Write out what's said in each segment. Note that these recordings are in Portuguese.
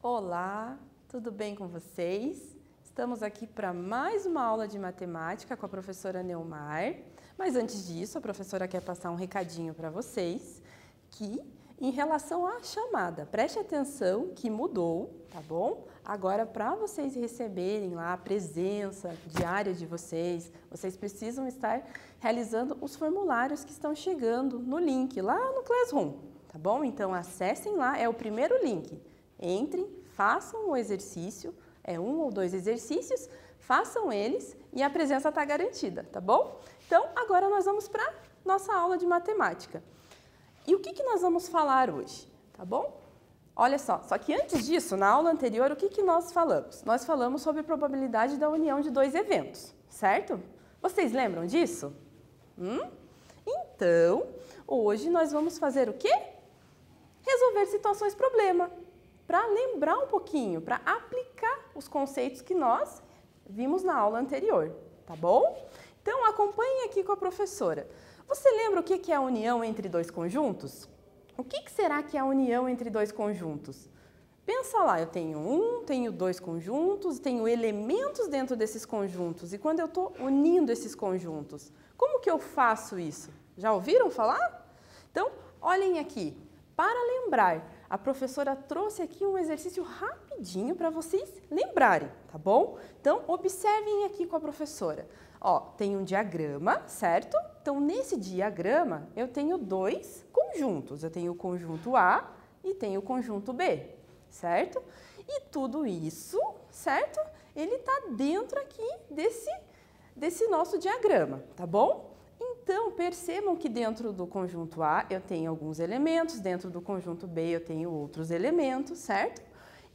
Olá, tudo bem com vocês? Estamos aqui para mais uma aula de matemática com a professora Neumar. Mas antes disso, a professora quer passar um recadinho para vocês, que em relação à chamada, preste atenção que mudou, tá bom? Agora, para vocês receberem lá a presença diária de vocês, vocês precisam estar realizando os formulários que estão chegando no link lá no Classroom, tá bom? Então, acessem lá, é o primeiro link. Entrem, façam o exercício, é 1 ou 2 exercícios, façam eles e a presença está garantida, tá bom? Então, agora nós vamos para nossa aula de matemática. E o que nós vamos falar hoje, tá bom? Olha só que antes disso, na aula anterior, o que nós falamos? Nós falamos sobre a probabilidade da união de 2 eventos, certo? Vocês lembram disso? Então, hoje nós vamos fazer o quê? Resolver situações-problema, para lembrar um pouquinho, para aplicar os conceitos que nós vimos na aula anterior, tá bom? Então, acompanhem aqui com a professora. Você lembra o que é a união entre 2 conjuntos? O que será que é a união entre 2 conjuntos? Pensa lá, eu tenho 2 conjuntos, tenho elementos dentro desses conjuntos, e quando eu estou unindo esses conjuntos, como que eu faço isso? Já ouviram falar? Então, olhem aqui, para lembrar, a professora trouxe aqui um exercício rapidinho para vocês lembrarem, tá bom? Então, observem aqui com a professora. Ó, tem um diagrama, certo? Então, nesse diagrama, eu tenho 2 conjuntos. Eu tenho o conjunto A e tenho o conjunto B, certo? E tudo isso, certo? Ele está dentro aqui desse nosso diagrama, tá bom? Então, percebam que dentro do conjunto A eu tenho alguns elementos, dentro do conjunto B eu tenho outros elementos, certo?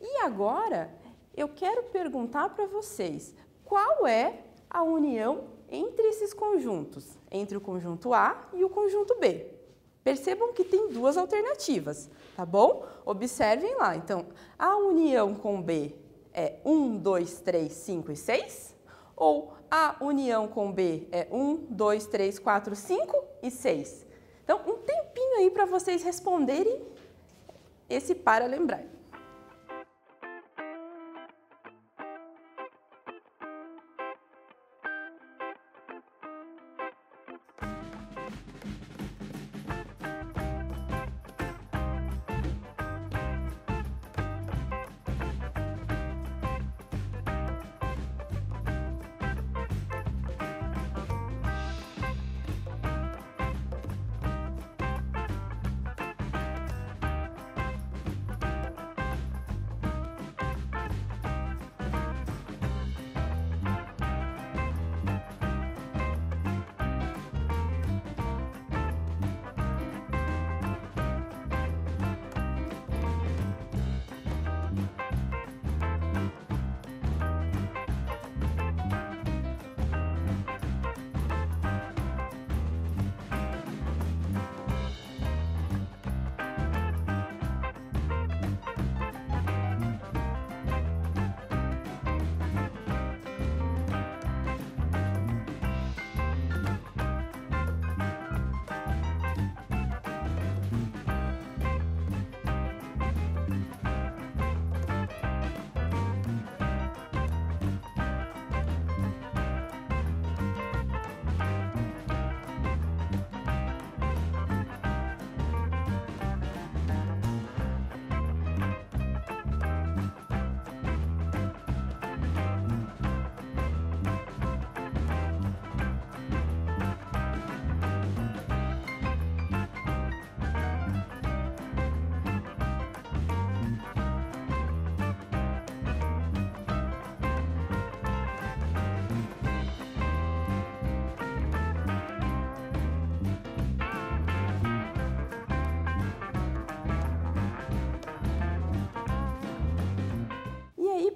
E agora, eu quero perguntar para vocês, qual é a união entre esses conjuntos, entre o conjunto A e o conjunto B? Percebam que tem 2 alternativas, tá bom? Observem lá. Então, a união com B é 1, 2, 3, 5 e 6? Ou a união com B é 1, 2, 3, 4, 5 e 6? Então, um tempinho aí para vocês responderem esse para lembrar.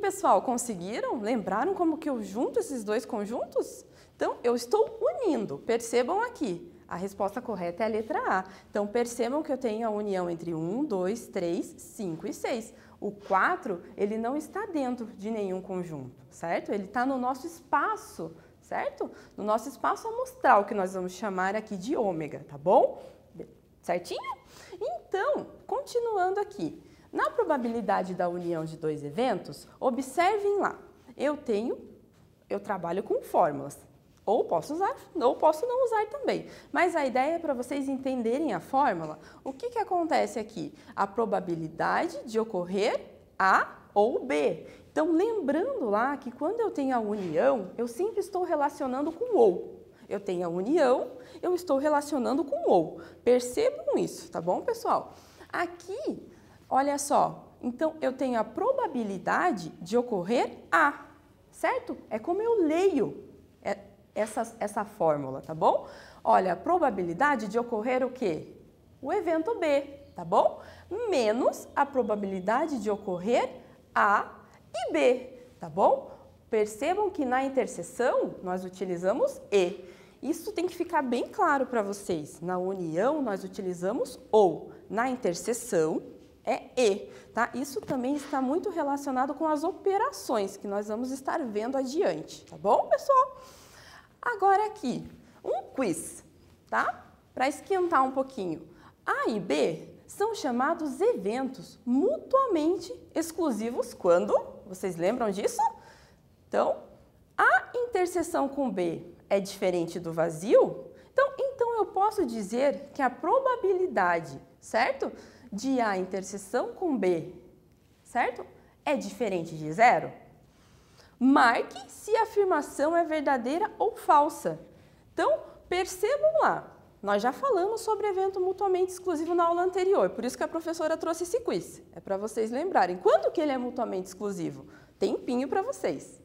Pessoal, conseguiram? Lembraram como que eu junto esses 2 conjuntos? Então, eu estou unindo. Percebam aqui, a resposta correta é a letra A. Então, percebam que eu tenho a união entre 1, 2, 3, 5 e 6. O 4, ele não está dentro de nenhum conjunto, certo? Ele está no nosso espaço, certo? No nosso espaço amostral, que nós vamos chamar aqui de ômega, tá bom? Certinho? Então, continuando aqui. Na probabilidade da união de dois eventos, observem lá. Eu trabalho com fórmulas. Ou posso usar, ou posso não usar também. Mas a ideia é para vocês entenderem a fórmula. O que acontece aqui? A probabilidade de ocorrer A ou B. Então, lembrando lá que quando eu tenho a união, eu sempre estou relacionando com ou. Eu tenho a união, eu estou relacionando com ou. Percebam isso, tá bom, pessoal? Aqui, olha só. Então, eu tenho a probabilidade de ocorrer A, certo? É como eu leio essa fórmula, tá bom? Olha, a probabilidade de ocorrer o quê? O evento B, tá bom? Menos a probabilidade de ocorrer A e B, tá bom? Percebam que na interseção nós utilizamos E. Isso tem que ficar bem claro para vocês. Na união nós utilizamos OU. Na interseção é E, tá? Isso também está muito relacionado com as operações que nós vamos estar vendo adiante, tá bom, pessoal? Agora aqui, um quiz, tá? Para esquentar um pouquinho. A e B são chamados eventos mutuamente exclusivos quando? Vocês lembram disso? Então, a interseção com B é diferente do vazio? Então eu posso dizer que a probabilidade, certo? De A interseção com B, certo? É diferente de zero? Marque se a afirmação é verdadeira ou falsa. Então, percebam lá. Nós já falamos sobre evento mutuamente exclusivo na aula anterior, por isso que a professora trouxe esse quiz. É para vocês lembrarem. Quando que ele é mutuamente exclusivo? Tempinho para vocês.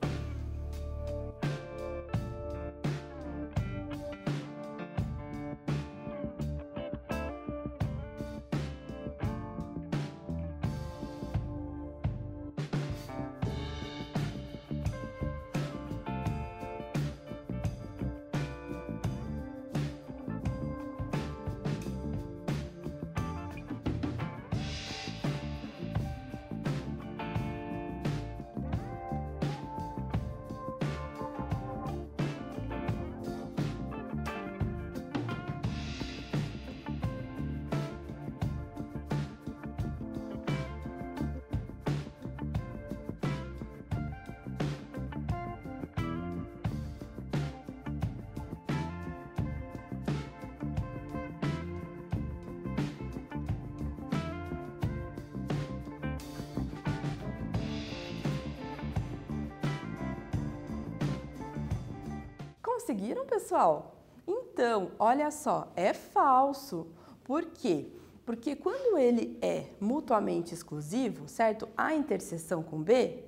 Conseguiram, pessoal? Então, olha só, é falso. Por quê? Porque quando ele é mutuamente exclusivo, certo? A interseção com B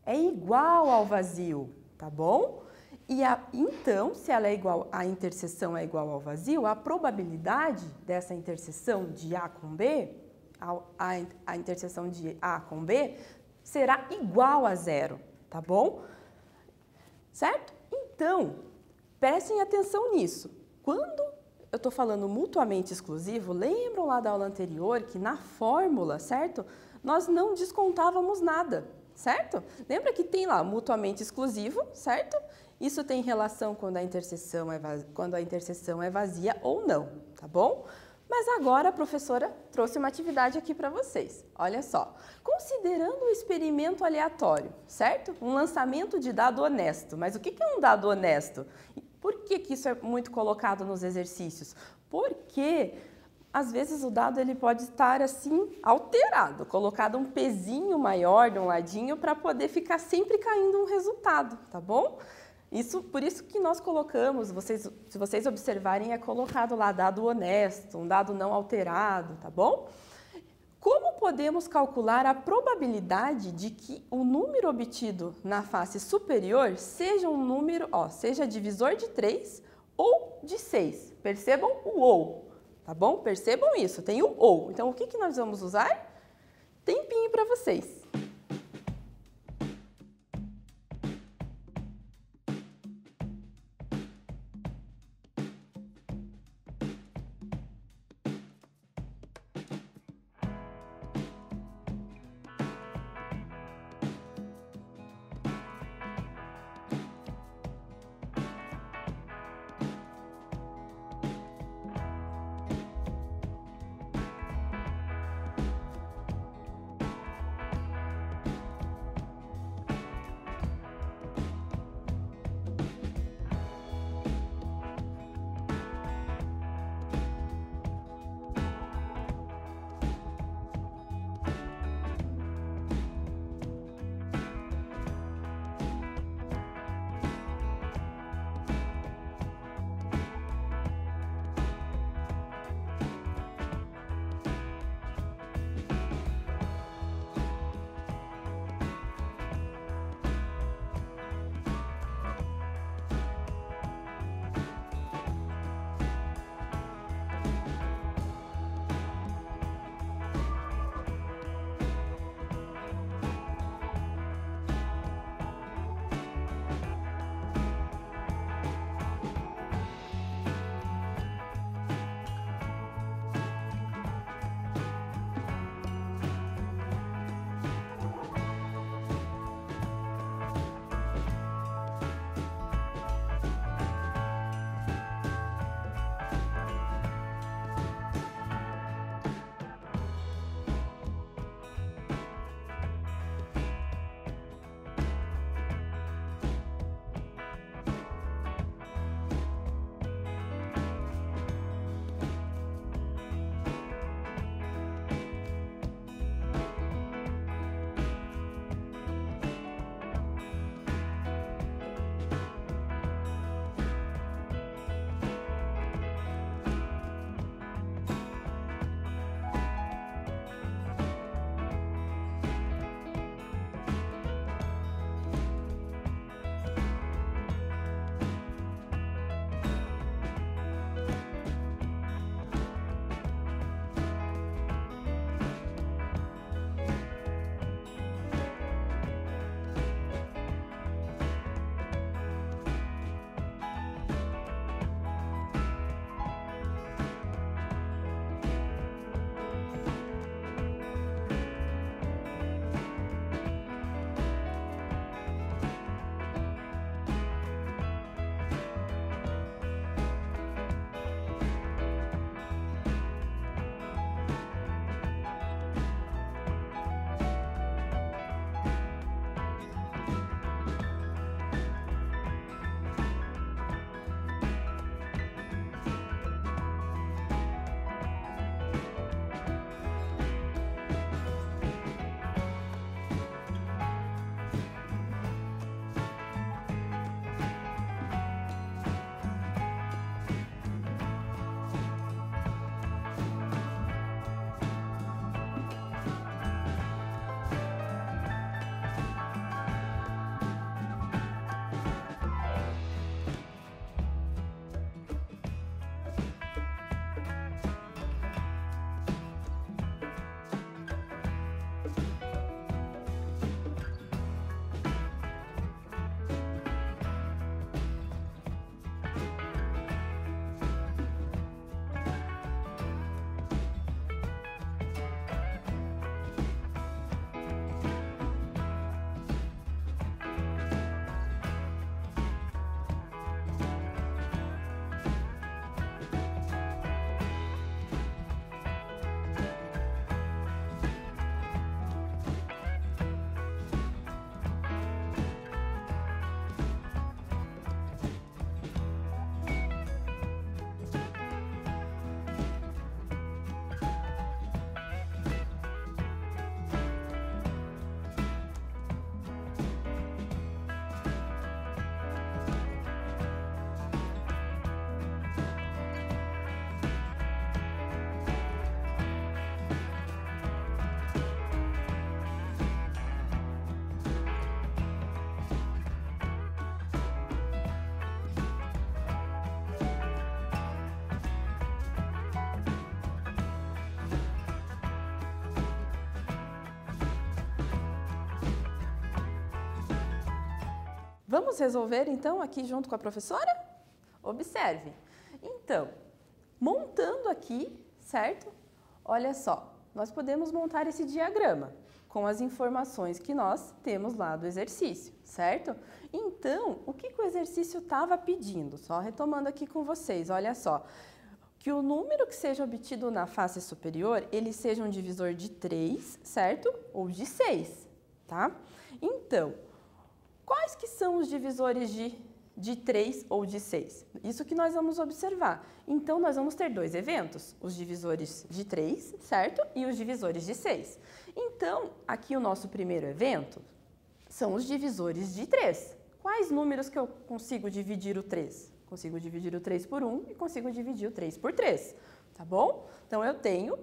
é igual ao vazio, tá bom? Então, se ela é igual, a interseção é igual ao vazio, a probabilidade dessa interseção de A com B, a interseção de A com B, será igual a zero, tá bom? Certo? Então, prestem atenção nisso. Quando eu estou falando mutuamente exclusivo, lembram lá da aula anterior que na fórmula, certo? Nós não descontávamos nada, certo? Lembra que tem lá mutuamente exclusivo, certo? Isso tem relação quando a interseção é vazia ou não, tá bom? Mas agora a professora trouxe uma atividade aqui para vocês. Olha só, considerando um experimento aleatório, certo? Um lançamento de dado honesto. Mas o que é um dado honesto? Por que isso é muito colocado nos exercícios? Porque às vezes o dado ele pode estar assim alterado, colocado um pezinho maior de um ladinho para poder ficar sempre caindo um resultado, tá bom? Por isso que nós colocamos, se vocês observarem, é colocado lá dado honesto, um dado não alterado, tá bom? Como podemos calcular a probabilidade de que o número obtido na face superior seja um número, seja divisor de 3 ou de 6? Percebam o ou, tá bom? Percebam isso, tem o ou. Então, o que nós vamos usar? Tempinho para vocês. Vamos resolver, então, aqui junto com a professora? Observe. Então, montando aqui, certo? Olha só, nós podemos montar esse diagrama com as informações que nós temos lá do exercício, certo? Então, o que o exercício estava pedindo? Só retomando aqui com vocês, olha só. Que o número que seja obtido na face superior, ele seja um divisor de 3, certo? Ou de 6, tá? Então, quais que são os divisores de 3 ou de 6? Isso que nós vamos observar. Então, nós vamos ter dois eventos, os divisores de 3, certo? E os divisores de 6. Então, aqui o nosso primeiro evento são os divisores de 3. Quais números que eu consigo dividir o 3? Consigo dividir o 3 por 1 e consigo dividir o 3 por 3, tá bom? Então, eu tenho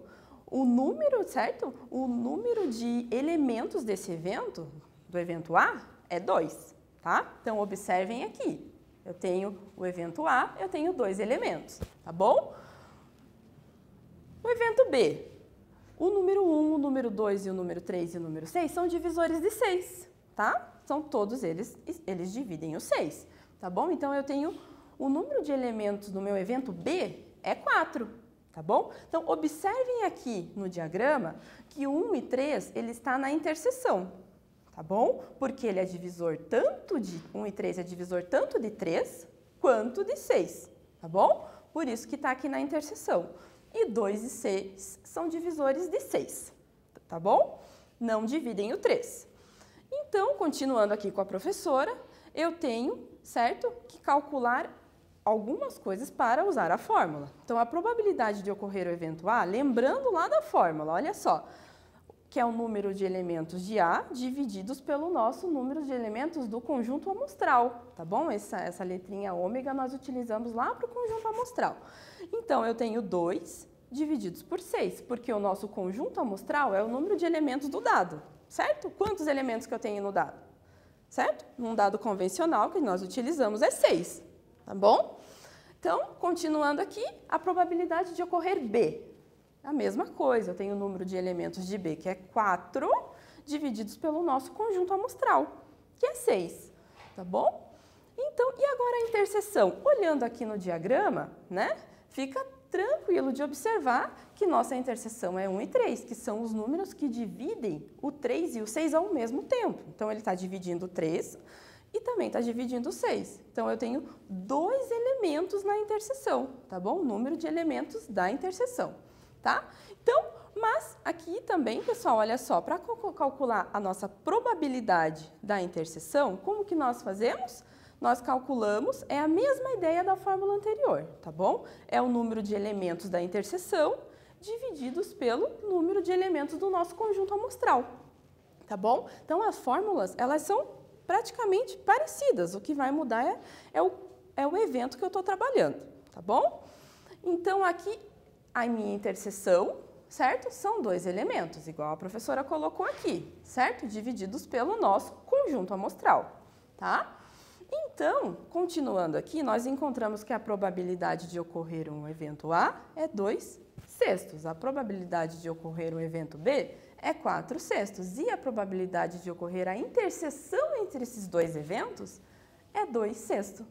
o número, certo? O número de elementos desse evento, do evento A, é 2, tá? Então, observem aqui. Eu tenho o evento A, eu tenho 2 elementos, tá bom? O evento B, o número 1, o número 2 e o número 3 e o número 6 são divisores de 6, tá? São todos eles dividem o 6, tá bom? Então, eu tenho o número de elementos do meu evento B é 4, tá bom? Então, observem aqui no diagrama que o 1 e 3, ele está na interseção, tá bom? Porque ele é divisor tanto de 1 e 3 é divisor tanto de 3 quanto de 6, tá bom? Por isso que está aqui na interseção. E 2 e 6 são divisores de 6, tá bom? Não dividem o 3. Então, continuando aqui com a professora, eu tenho, certo, que calcular algumas coisas para usar a fórmula. Então, a probabilidade de ocorrer o evento A, lembrando lá da fórmula, olha só, que é o número de elementos de A divididos pelo nosso número de elementos do conjunto amostral, tá bom? Essa letrinha ômega nós utilizamos lá para o conjunto amostral. Então, eu tenho 2 divididos por 6, porque o nosso conjunto amostral é o número de elementos do dado, certo? Quantos elementos que eu tenho no dado? Certo? Num dado convencional que nós utilizamos é 6, tá bom? Então, continuando aqui, a probabilidade de ocorrer B. A mesma coisa, eu tenho o número de elementos de B, que é 4, divididos pelo nosso conjunto amostral, que é 6, tá bom? Então, e agora a interseção? Olhando aqui no diagrama, né, fica tranquilo de observar que nossa interseção é 1 e 3, que são os números que dividem o 3 e o 6 ao mesmo tempo. Então, ele está dividindo o 3 e também está dividindo o 6. Então, eu tenho 2 elementos na interseção, tá bom? O número de elementos da interseção, tá? Então, mas aqui também, pessoal, olha só, para calcular a nossa probabilidade da interseção, como que nós fazemos? Nós calculamos, é a mesma ideia da fórmula anterior, tá bom? É o número de elementos da interseção divididos pelo número de elementos do nosso conjunto amostral, tá bom? Então, as fórmulas, elas são praticamente parecidas, o que vai mudar é o evento que eu estou trabalhando, tá bom? Então, aqui, a minha interseção, certo? São 2 elementos, igual a professora colocou aqui, certo? Divididos pelo nosso conjunto amostral, tá? Então, continuando aqui, nós encontramos que a probabilidade de ocorrer um evento A é 2/6. A probabilidade de ocorrer um evento B é 4/6. E a probabilidade de ocorrer a interseção entre esses 2 eventos é 2/6.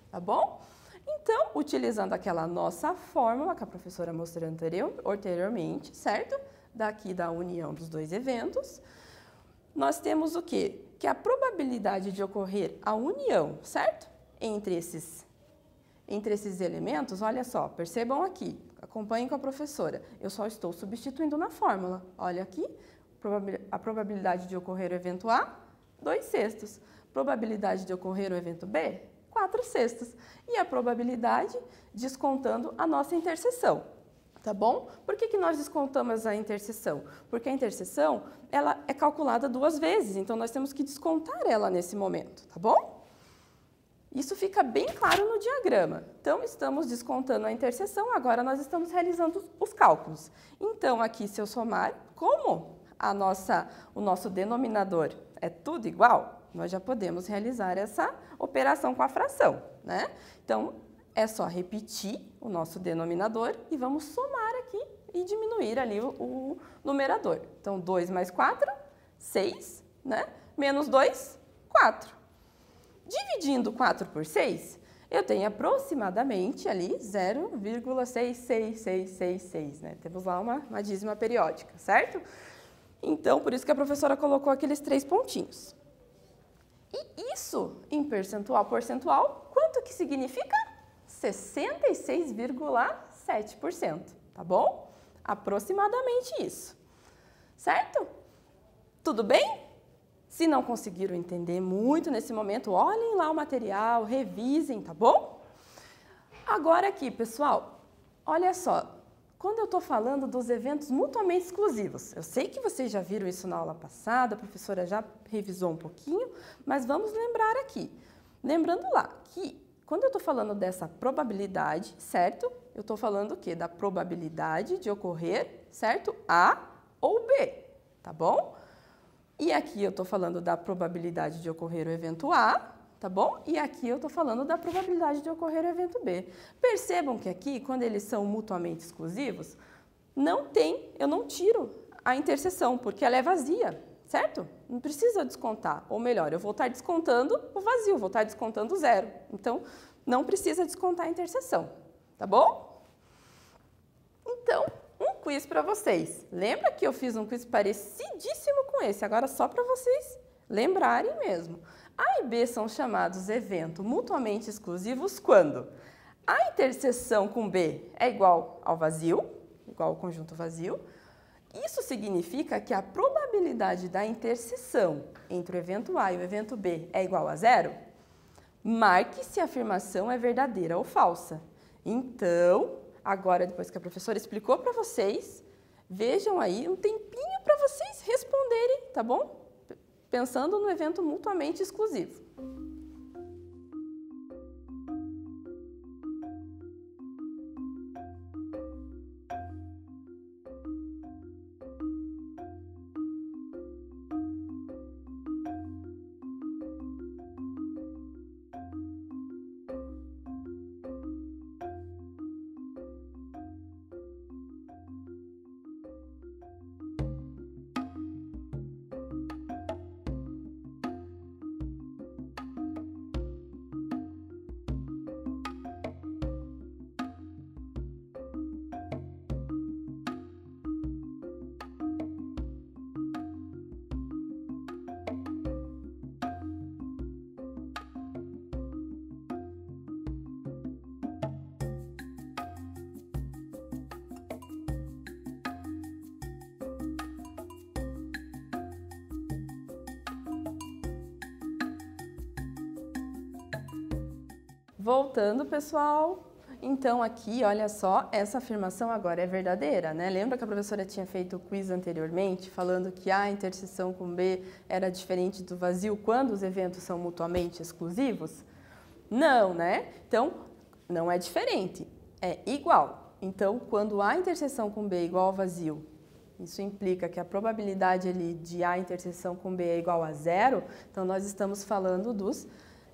Tá bom? Então, utilizando aquela nossa fórmula que a professora mostrou anteriormente, certo? Daqui da união dos 2 eventos, nós temos o quê? Que a probabilidade de ocorrer a união, certo? Entre esses elementos, olha só, percebam aqui, acompanhem com a professora. Eu só estou substituindo na fórmula. Olha aqui, a probabilidade de ocorrer o evento A, 2/6. Probabilidade de ocorrer o evento B, 4/6. E a probabilidade descontando a nossa interseção. Tá bom? Por que nós descontamos a interseção? Porque a interseção, ela é calculada 2 vezes, então nós temos que descontar ela nesse momento, tá bom? Isso fica bem claro no diagrama. Então, estamos descontando a interseção, agora nós estamos realizando os cálculos. Então, aqui, se eu somar, como o nosso denominador é tudo igual, nós já podemos realizar essa operação com a fração, né? Então, é só repetir o nosso denominador e vamos somar aqui e diminuir ali o numerador. Então, 2 mais 4, 6, né? Menos 2, 4. Dividindo 4 por 6, eu tenho aproximadamente ali 0,66666, né? Temos lá uma dízima periódica, certo? Então, por isso que a professora colocou aqueles 3 pontinhos. E isso, em percentual, quanto que significa? 66,7%, tá bom? Aproximadamente isso, certo? Tudo bem? Se não conseguiram entender muito nesse momento, olhem lá o material, revisem, tá bom? Agora aqui, pessoal, olha só. Quando eu estou falando dos eventos mutuamente exclusivos, eu sei que vocês já viram isso na aula passada, a professora já revisou um pouquinho, mas vamos lembrar aqui. Lembrando lá que quando eu estou falando dessa probabilidade, certo? Eu estou falando o quê? Da probabilidade de ocorrer, certo? A ou B, tá bom? E aqui eu estou falando da probabilidade de ocorrer o evento A, tá bom? E aqui eu estou falando da probabilidade de ocorrer o evento B. Percebam que aqui, quando eles são mutuamente exclusivos, eu não tiro a interseção, porque ela é vazia, certo? Não precisa descontar, ou melhor, eu vou estar descontando o vazio, vou estar descontando o zero. Então, não precisa descontar a interseção, tá bom? Então, um quiz para vocês. Lembra que eu fiz um quiz parecidíssimo com esse? Agora só para vocês lembrarem mesmo. A e B são chamados eventos mutuamente exclusivos quando a interseção com B é igual ao vazio, igual ao conjunto vazio. Isso significa que a probabilidade da interseção entre o evento A e o evento B é igual a zero. Marque se a afirmação é verdadeira ou falsa. Então, agora, depois que a professora explicou para vocês, vejam aí um tempinho para vocês responderem, tá bom? Pensando no evento mutuamente exclusivo. Voltando, pessoal. Então, aqui, olha só, essa afirmação agora é verdadeira, né? Lembra que a professora tinha feito o quiz anteriormente, falando que a interseção com B era diferente do vazio quando os eventos são mutuamente exclusivos? Não, né? Então, não é diferente, é igual. Então, quando A interseção com B é igual ao vazio, isso implica que a probabilidade ali de A interseção com B é igual a zero, então nós estamos falando dos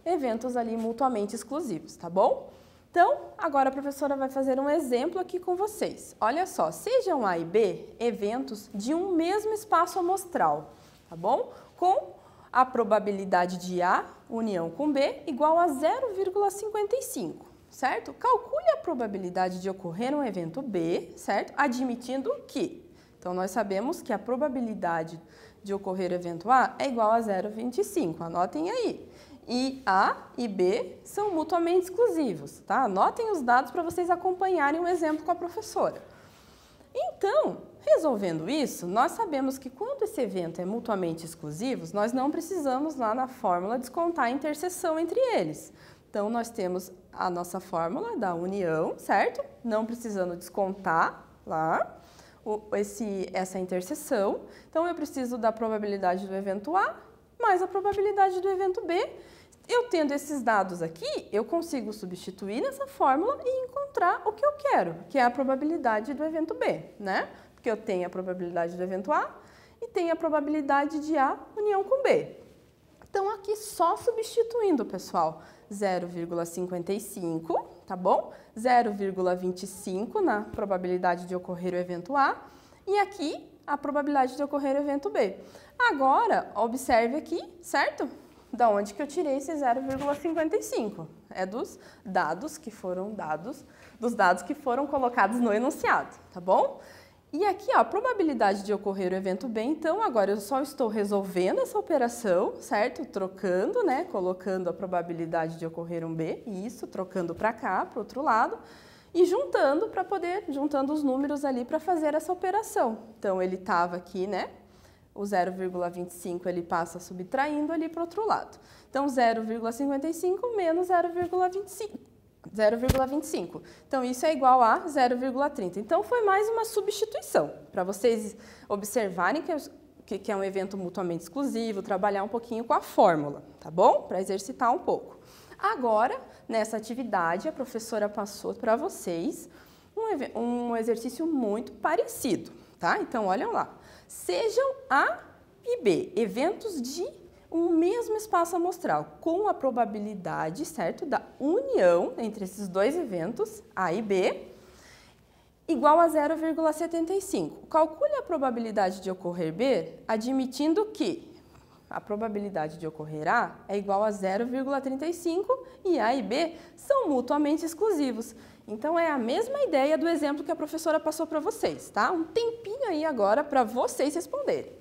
eventos ali mutuamente exclusivos, tá bom? Então, agora a professora vai fazer um exemplo aqui com vocês. Olha só, sejam A e B eventos de um mesmo espaço amostral, tá bom? Com a probabilidade de A união com B igual a 0,55, certo? Calcule a probabilidade de ocorrer um evento B, certo? Admitindo que, então nós sabemos que a probabilidade de ocorrer o evento A é igual a 0,25, anotem aí. E A e B são mutuamente exclusivos, tá? Anotem os dados para vocês acompanharem o exemplo com a professora. Então, resolvendo isso, nós sabemos que quando esse evento é mutuamente exclusivo, nós não precisamos lá na fórmula descontar a interseção entre eles. Então, nós temos a nossa fórmula da união, certo? Não precisando descontar lá essa interseção. Então, eu preciso da probabilidade do evento A mais a probabilidade do evento B. Eu tendo esses dados aqui, eu consigo substituir nessa fórmula e encontrar o que eu quero, que é a probabilidade do evento B, né? Porque eu tenho a probabilidade do evento A e tenho a probabilidade de A união com B. Então, aqui só substituindo, pessoal, 0,55, tá bom? 0,25 na probabilidade de ocorrer o evento A e aqui a probabilidade de ocorrer o evento B. Agora, observe aqui, certo? Da onde que eu tirei esse 0,55? É dos dados que foram colocados no enunciado, tá bom? E aqui, ó, a probabilidade de ocorrer o evento B, então agora eu só estou resolvendo essa operação, certo? Trocando, né? Colocando a probabilidade de ocorrer um B, isso, trocando para cá, para o outro lado, e juntando juntando os números ali para fazer essa operação. Então, ele estava aqui, né? O 0,25 ele passa subtraindo ali para o outro lado. Então, 0,55 menos 0,25. Então, isso é igual a 0,30. Então, foi mais uma substituição, para vocês observarem que é um evento mutuamente exclusivo, trabalhar um pouquinho com a fórmula, tá bom? Para exercitar um pouco. Agora, nessa atividade, a professora passou para vocês um exercício muito parecido, tá? Então, olhem lá. Sejam A e B eventos de um mesmo espaço amostral, com a probabilidade, certo, da união entre esses dois eventos, A e B, igual a 0,75. Calcule a probabilidade de ocorrer B, admitindo que a probabilidade de ocorrer A é igual a 0,35 e A e B são mutuamente exclusivos. Então, é a mesma ideia do exemplo que a professora passou para vocês, tá? Um tempinho aí agora para vocês responderem.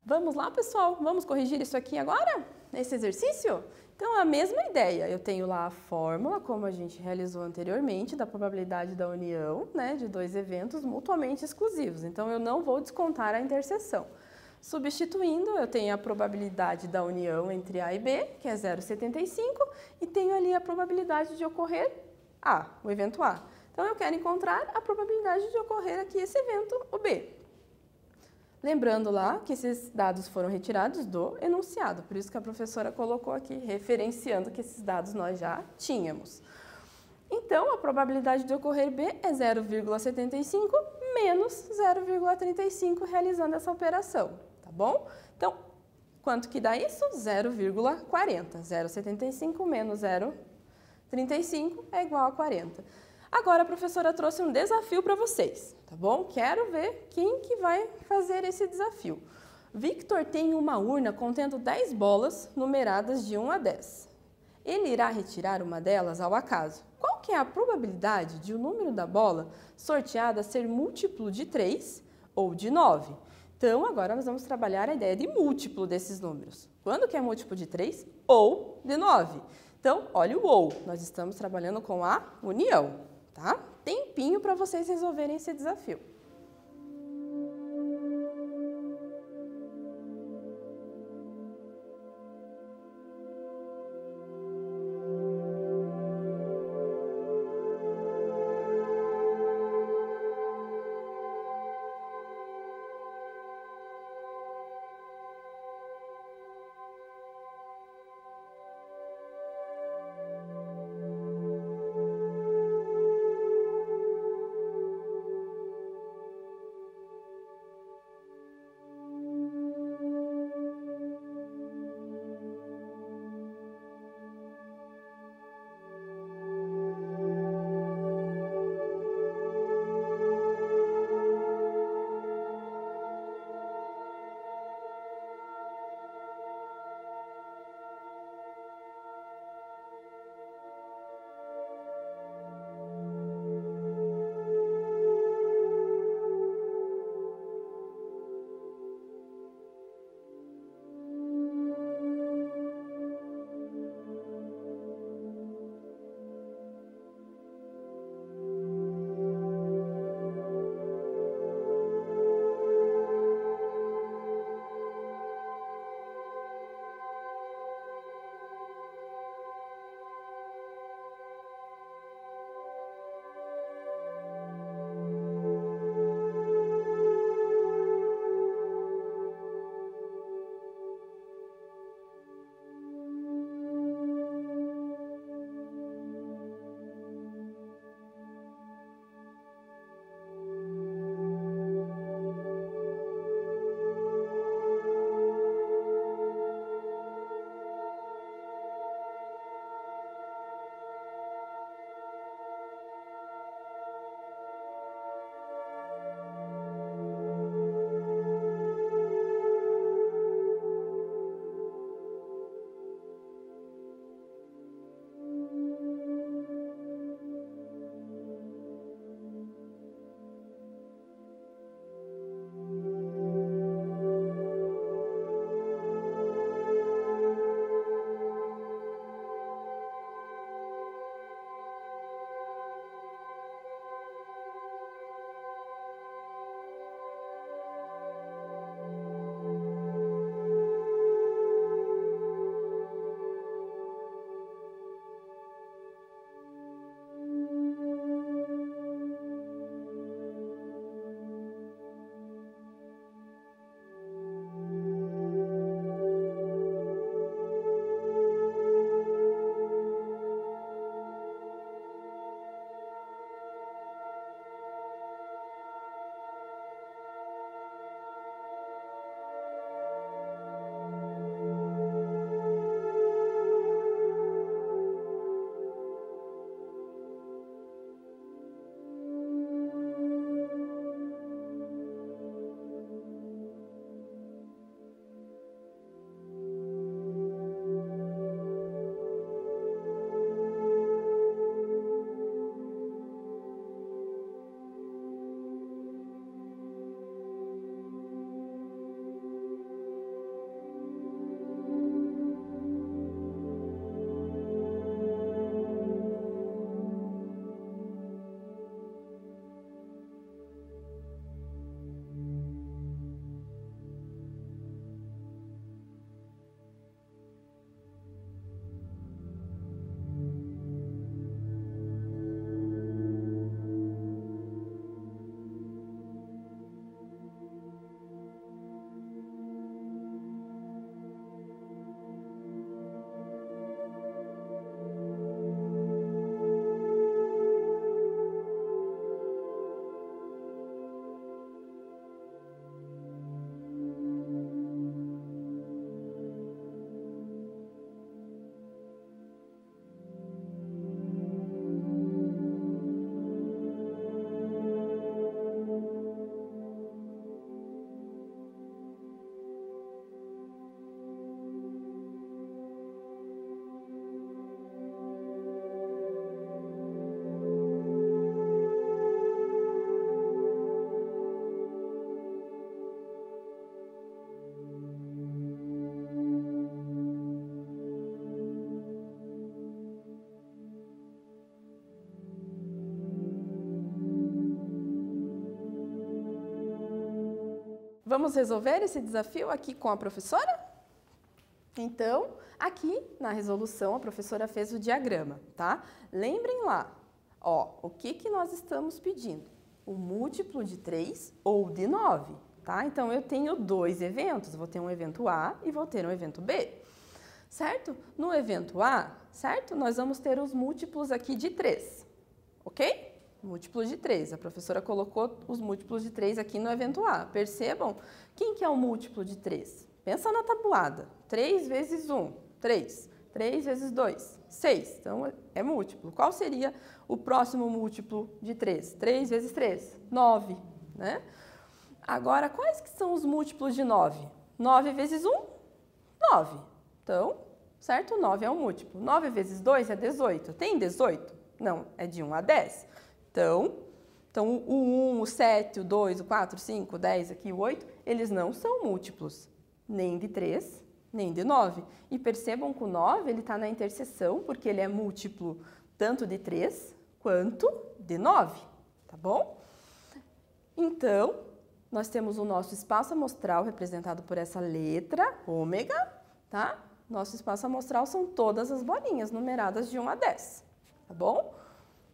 Vamos lá, pessoal? Vamos corrigir isso aqui agora? Esse exercício? Então, a mesma ideia. Eu tenho lá a fórmula, como a gente realizou anteriormente, da probabilidade da união, né, de dois eventos mutuamente exclusivos. Então, eu não vou descontar a interseção. Substituindo, eu tenho a probabilidade da união entre A e B, que é 0,75, e tenho ali a probabilidade de ocorrer A, o evento A. Então, eu quero encontrar a probabilidade de ocorrer aqui esse evento, o B. Lembrando lá que esses dados foram retirados do enunciado, por isso que a professora colocou aqui, referenciando que esses dados nós já tínhamos. Então, a probabilidade de ocorrer B é 0,75 menos 0,35, realizando essa operação, tá bom? Então, quanto que dá isso? 0,40. 0,75 menos 0,35 é igual a 40. Agora, a professora trouxe um desafio para vocês, tá bom? Quero ver quem que vai fazer esse desafio. Victor tem uma urna contendo 10 bolas numeradas de 1 a 10. Ele irá retirar uma delas ao acaso. Qual que é a probabilidade de o número da bola sorteada ser múltiplo de 3 ou de 9? Então, agora nós vamos trabalhar a ideia de múltiplo desses números. Quando que é múltiplo de 3 ou de 9? Então, olha o ou. Nós estamos trabalhando com a união, tá? Tempinho para vocês resolverem esse desafio. Vamos resolver esse desafio aqui com a professora? Então, aqui na resolução, a professora fez o diagrama, tá? Lembrem lá, ó, o que nós estamos pedindo? O múltiplo de 3 ou de 9, tá? Então, eu tenho dois eventos, vou ter um evento A e vou ter um evento B, certo? No evento A, certo? Nós vamos ter os múltiplos aqui de 3, ok? Múltiplos de 3, a professora colocou os múltiplos de 3 aqui no evento A. Percebam, quem que é o múltiplo de 3? Pensa na tabuada, 3 vezes 1, 3, 3 vezes 2, 6, então é múltiplo. Qual seria o próximo múltiplo de 3? 3 vezes 3, 9, né? Agora, quais que são os múltiplos de 9? 9 vezes 1, 9. Então, certo? 9 é um múltiplo. 9 vezes 2 é 18. Tem 18? Não, é de 1 a 10. Então o 1, o 7, o 2, o 4, o 5, o 10, aqui o 8, eles não são múltiplos, nem de 3, nem de 9. E percebam que o 9 está na interseção, porque ele é múltiplo tanto de 3 quanto de 9, tá bom? Então, nós temos o nosso espaço amostral representado por essa letra, ômega, tá? Nosso espaço amostral são todas as bolinhas numeradas de 1 a 10, tá bom?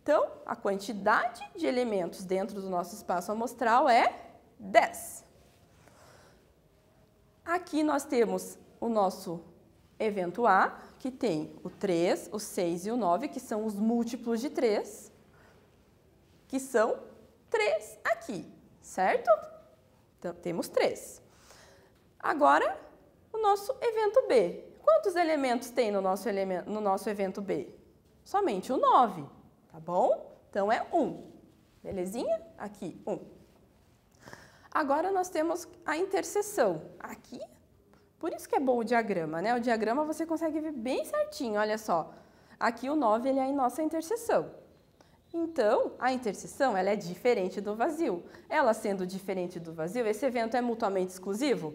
Então, a quantidade de elementos dentro do nosso espaço amostral é 10. Aqui nós temos o nosso evento A, que tem o 3, o 6 e o 9, que são os múltiplos de 3, que são 3 aqui, certo? Então, temos 3. Agora, o nosso evento B. Quantos elementos tem no nosso evento B? Somente o 9. Tá bom? Então, é 1. Belezinha? Aqui, 1. Agora, nós temos a interseção. Aqui, por isso que é bom o diagrama, né? O diagrama você consegue ver bem certinho, olha só. Aqui o 9, ele é a nossa interseção. Então, a interseção, ela é diferente do vazio. Ela sendo diferente do vazio, esse evento é mutuamente exclusivo?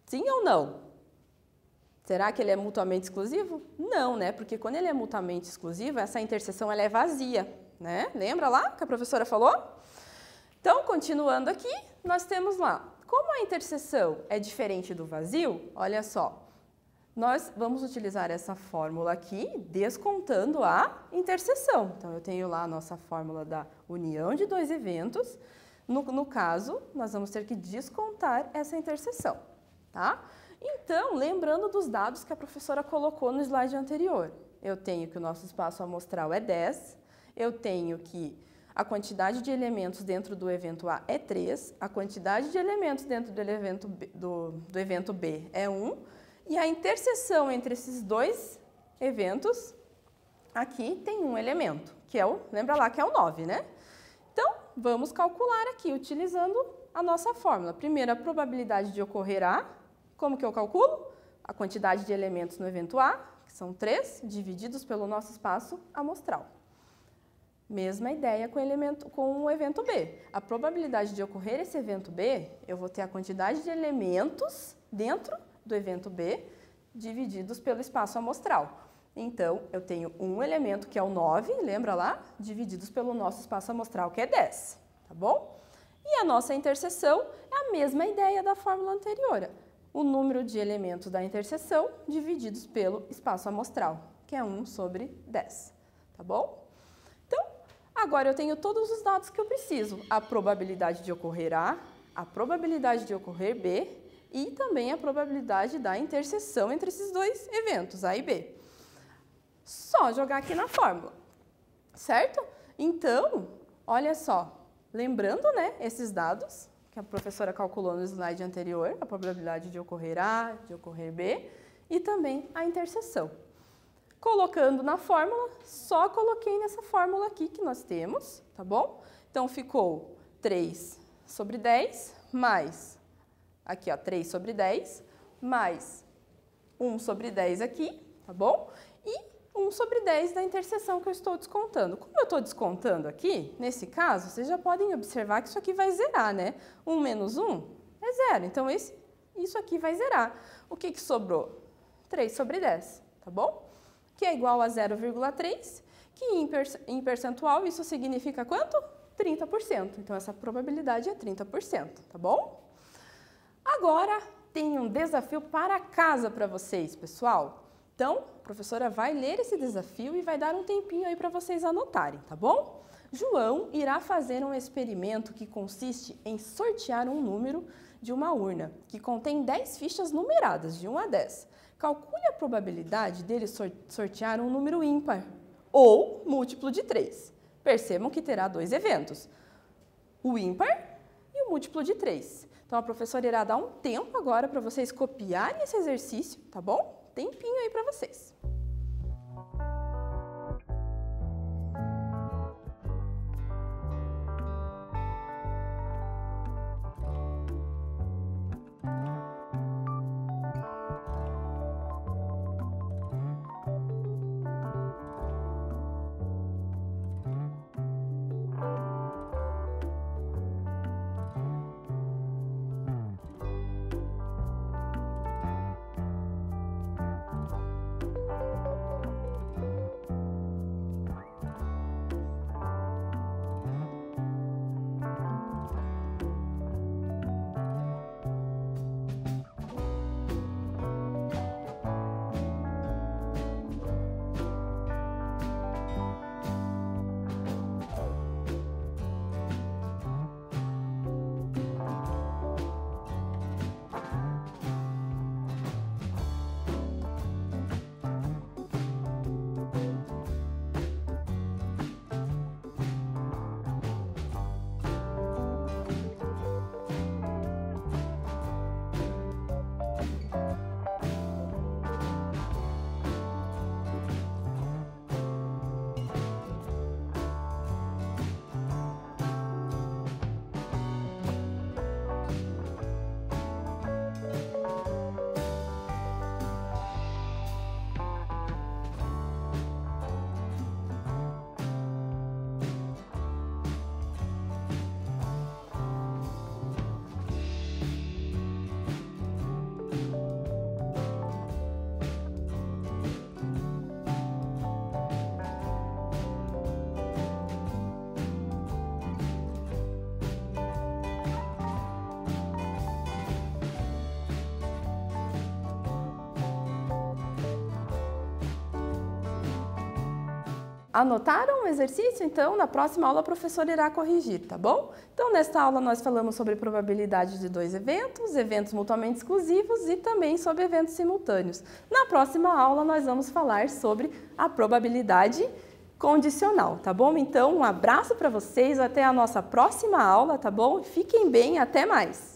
Sim ou não? Será que ele é mutuamente exclusivo? Não, né? Porque quando ele é mutuamente exclusivo, essa interseção ela é vazia, né? Lembra lá que a professora falou? Então, continuando aqui, nós temos lá, como a interseção é diferente do vazio, olha só, nós vamos utilizar essa fórmula aqui, descontando a interseção. Então, eu tenho lá a nossa fórmula da união de dois eventos. No caso, nós vamos ter que descontar essa interseção, tá? Então, lembrando dos dados que a professora colocou no slide anterior, eu tenho que o nosso espaço amostral é 10, eu tenho que a quantidade de elementos dentro do evento A é 3, a quantidade de elementos dentro do evento B é 1, e a interseção entre esses dois eventos, aqui tem um elemento, que é lembra lá que é o 9, né? Então, vamos calcular aqui, utilizando a nossa fórmula. Primeiro, a probabilidade de ocorrer A. Como que eu calculo? A quantidade de elementos no evento A, que são 3, divididos pelo nosso espaço amostral. Mesma ideia com o evento B. A probabilidade de ocorrer esse evento B, eu vou ter a quantidade de elementos dentro do evento B, divididos pelo espaço amostral. Então, eu tenho um elemento, que é o 9, lembra lá? Divididos pelo nosso espaço amostral, que é 10, tá bom? E a nossa interseção é a mesma ideia da fórmula anterior. O número de elementos da interseção divididos pelo espaço amostral, que é 1 sobre 10, tá bom? Então, agora eu tenho todos os dados que eu preciso. A probabilidade de ocorrer A, a probabilidade de ocorrer B e também a probabilidade da interseção entre esses dois eventos, A e B. Só jogar aqui na fórmula, certo? Então, olha só, lembrando, né, esses dados que a professora calculou no slide anterior, a probabilidade de ocorrer A, de ocorrer B, e também a interseção. Colocando na fórmula, só coloquei nessa fórmula aqui que nós temos, tá bom? Então, ficou 3 sobre 10, mais, aqui ó, 3 sobre 10, mais 1 sobre 10 aqui, tá bom? E 1 sobre 10 da interseção que eu estou descontando. Como eu estou descontando aqui, nesse caso, vocês já podem observar que isso aqui vai zerar, né? 1 menos 1 é 0, então isso aqui vai zerar. O que sobrou? 3 sobre 10, tá bom? Que é igual a 0,3, que em percentual isso significa quanto? 30%. Então, essa probabilidade é 30%, tá bom? Agora, tem um desafio para casa para vocês, pessoal. Então, a professora vai ler esse desafio e vai dar um tempinho aí para vocês anotarem, tá bom? João irá fazer um experimento que consiste em sortear um número de uma urna, que contém 10 fichas numeradas, de 1 a 10. Calcule a probabilidade dele sortear um número ímpar, ou múltiplo de 3. Percebam que terá dois eventos, o ímpar e o múltiplo de 3. Então, a professora irá dar um tempo agora para vocês copiarem esse exercício, tá bom? Tempinho aí para vocês. Anotaram o exercício? Então, na próxima aula a professora irá corrigir, tá bom? Então, nesta aula nós falamos sobre probabilidade de dois eventos, eventos mutuamente exclusivos e também sobre eventos simultâneos. Na próxima aula nós vamos falar sobre a probabilidade condicional, tá bom? Então, um abraço para vocês, até a nossa próxima aula, tá bom? Fiquem bem, até mais!